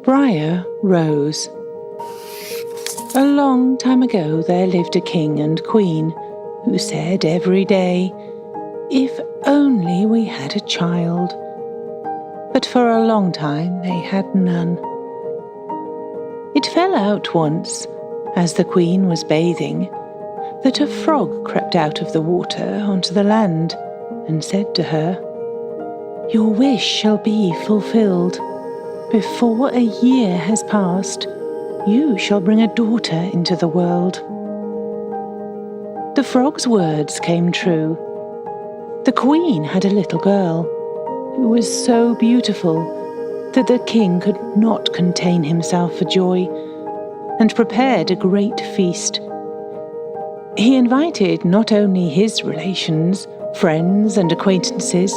Briar rose. A long time ago there lived a king and queen who said every day, "If only we had a child." But for a long time they had none. It fell out once, as the queen was bathing, that a frog crept out of the water onto the land and said to her, "Your wish shall be fulfilled. Before a year has passed, you shall bring a daughter into the world." The frog's words came true. The queen had a little girl who was so beautiful that the king could not contain himself for joy and prepared a great feast. He invited not only his relations, friends and acquaintances,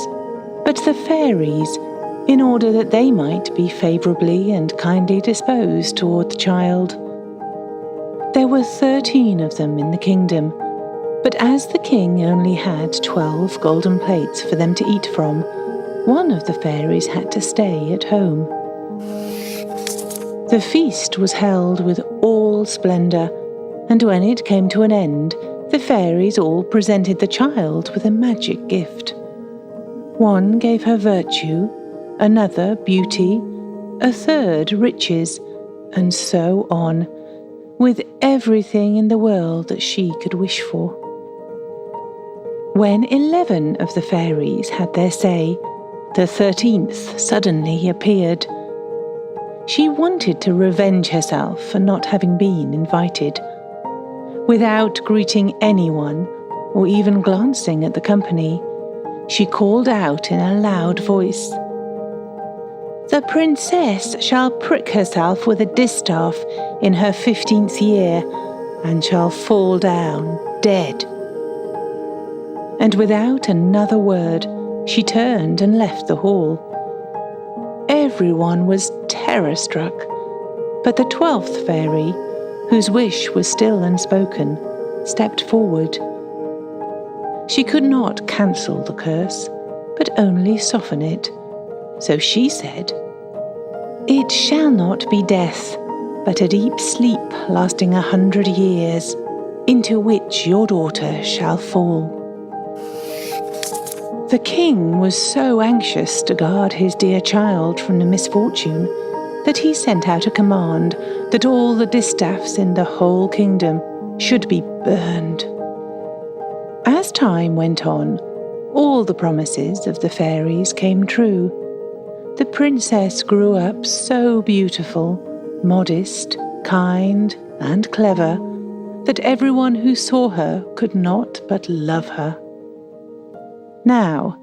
but the fairies, in order that they might be favourably and kindly disposed toward the child. There were 13 of them in the kingdom, but as the king only had 12 golden plates for them to eat from, one of the fairies had to stay at home. The feast was held with all splendour, and when it came to an end, the fairies all presented the child with a magic gift. One gave her virtue, another beauty, a third riches, and so on, with everything in the world that she could wish for. When 11 of the fairies had their say, the 13th suddenly appeared. She wanted to revenge herself for not having been invited. Without greeting anyone, or even glancing at the company, she called out in a loud voice, "The princess shall prick herself with a distaff in her 15th year, and shall fall down dead." And without another word, she turned and left the hall. Everyone was terror-struck, but the 12th fairy, whose wish was still unspoken, stepped forward. She could not cancel the curse, but only soften it. So she said, "It shall not be death, but a deep sleep lasting 100 years, into which your daughter shall fall." The king was so anxious to guard his dear child from the misfortune that he sent out a command that all the distaffs in the whole kingdom should be burned. As time went on, all the promises of the fairies came true. The princess grew up so beautiful, modest, kind, and clever that everyone who saw her could not but love her. Now,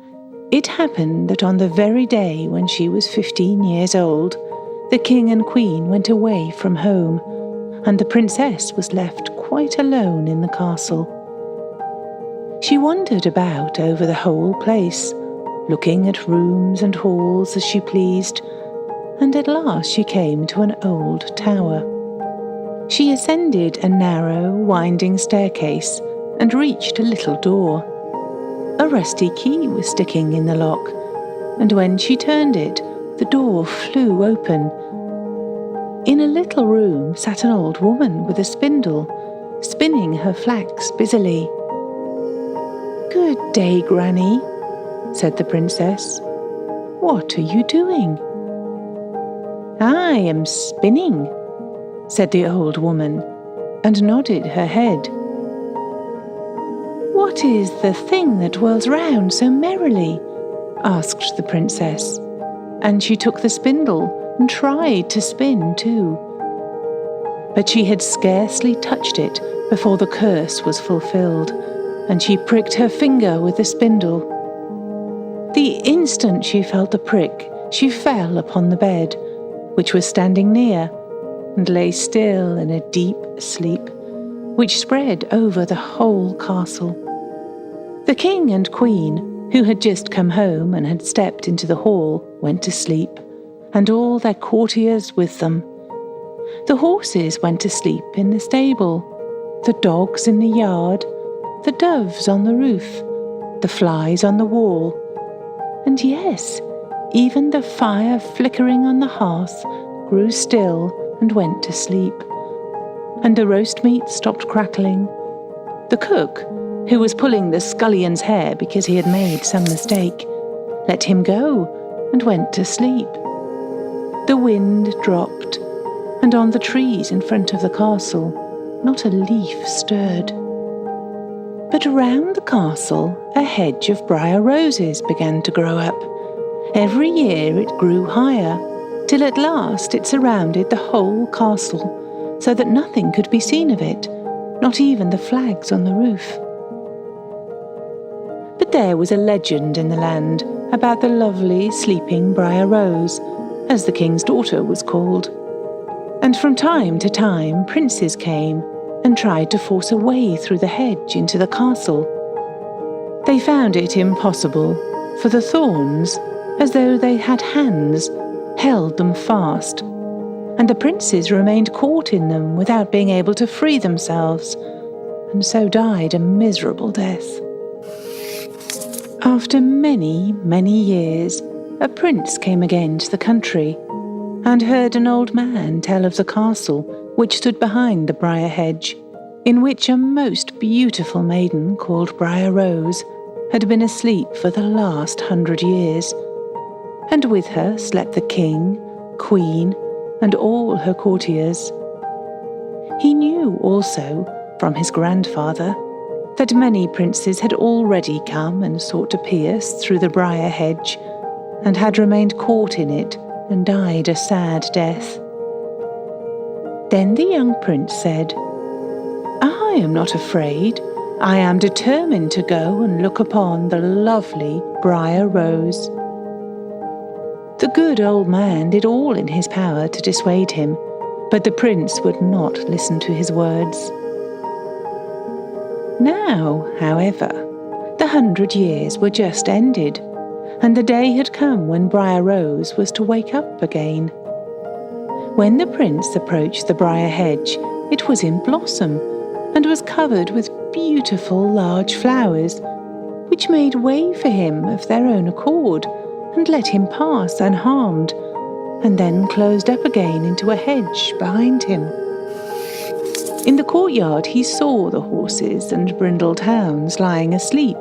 it happened that on the very day when she was 15 years old, the king and queen went away from home, and the princess was left quite alone in the castle. She wandered about over the whole place, looking at rooms and halls as she pleased, and at last she came to an old tower. She ascended a narrow, winding staircase and reached a little door. A rusty key was sticking in the lock, and when she turned it, the door flew open. In a little room sat an old woman with a spindle, spinning her flax busily. "Good day, Granny," said the princess. "What are you doing?" "I am spinning," said the old woman, and nodded her head. "What is the thing that whirls round so merrily?" asked the princess, and she took the spindle and tried to spin too. But she had scarcely touched it before the curse was fulfilled, and she pricked her finger with the spindle. The instant she felt the prick, she fell upon the bed, which was standing near, and lay still in a deep sleep, which spread over the whole castle. The king and queen, who had just come home and had stepped into the hall, went to sleep, and all their courtiers with them. The horses went to sleep in the stable, the dogs in the yard, the doves on the roof, the flies on the wall, and yes, even the fire flickering on the hearth grew still and went to sleep, and the roast meat stopped crackling. The cook, who was pulling the scullion's hair because he had made some mistake, let him go and went to sleep. The wind dropped, and on the trees in front of the castle, not a leaf stirred. But around the castle, a hedge of briar roses began to grow up. Every year it grew higher, till at last it surrounded the whole castle, so that nothing could be seen of it, not even the flags on the roof. But there was a legend in the land about the lovely sleeping Briar Rose, as the king's daughter was called. And from time to time princes came and tried to force a way through the hedge into the castle. They found it impossible, for the thorns, as though they had hands, held them fast, and the princes remained caught in them without being able to free themselves, and so died a miserable death. After many, many years, a prince came again to the country, and heard an old man tell of the castle which stood behind the briar hedge, in which a most beautiful maiden called Briar Rose had been asleep for the last 100 years, and with her slept the king, queen, and all her courtiers. He knew also, from his grandfather, that many princes had already come and sought to pierce through the briar hedge, and had remained caught in it and died a sad death. Then the young prince said, "I am not afraid. I am determined to go and look upon the lovely Briar Rose." The good old man did all in his power to dissuade him, but the prince would not listen to his words. Now, however, the 100 years were just ended, and the day had come when Briar Rose was to wake up again. When the prince approached the briar hedge, it was in blossom, and was covered with beautiful large flowers, which made way for him of their own accord, and let him pass unharmed, and then closed up again into a hedge behind him. In the courtyard he saw the horses and brindled hounds lying asleep.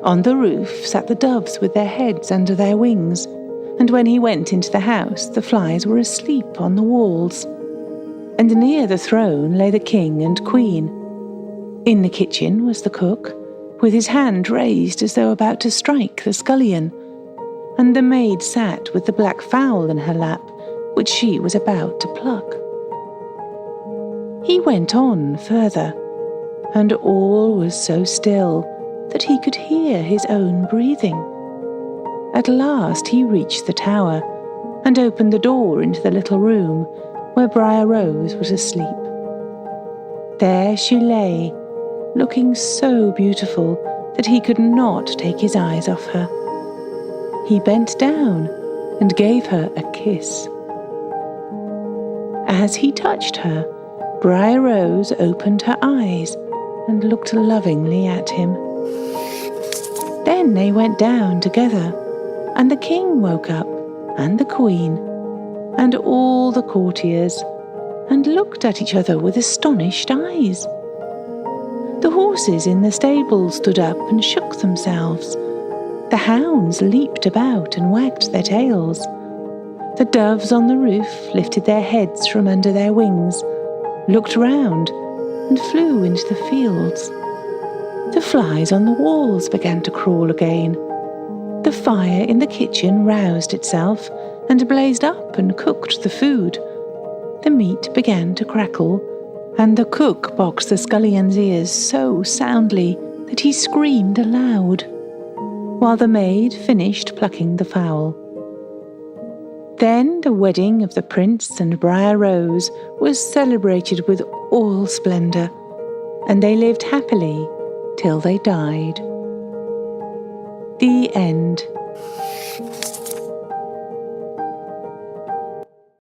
On the roof sat the doves with their heads under their wings, and when he went into the house the flies were asleep on the walls. And near the throne lay the king and queen. In the kitchen was the cook, with his hand raised as though about to strike the scullion, and the maid sat with the black fowl in her lap, which she was about to pluck. He went on further, and all was so still that he could hear his own breathing. At last he reached the tower, and opened the door into the little room where Briar Rose was asleep. There she lay, looking so beautiful that he could not take his eyes off her. He bent down and gave her a kiss. As he touched her, Briar Rose opened her eyes and looked lovingly at him. Then they went down together, and the king woke up, and the queen, and all the courtiers, and looked at each other with astonished eyes. The horses in the stable stood up and shook themselves. The hounds leaped about and wagged their tails. The doves on the roof lifted their heads from under their wings, looked round, and flew into the fields. The flies on the walls began to crawl again. The fire in the kitchen roused itself and blazed up and cooked the food. The meat began to crackle, and the cook boxed the scullion's ears so soundly that he screamed aloud, while the maid finished plucking the fowl. Then the wedding of the prince and Briar Rose was celebrated with all splendour, and they lived happily till they died. The end.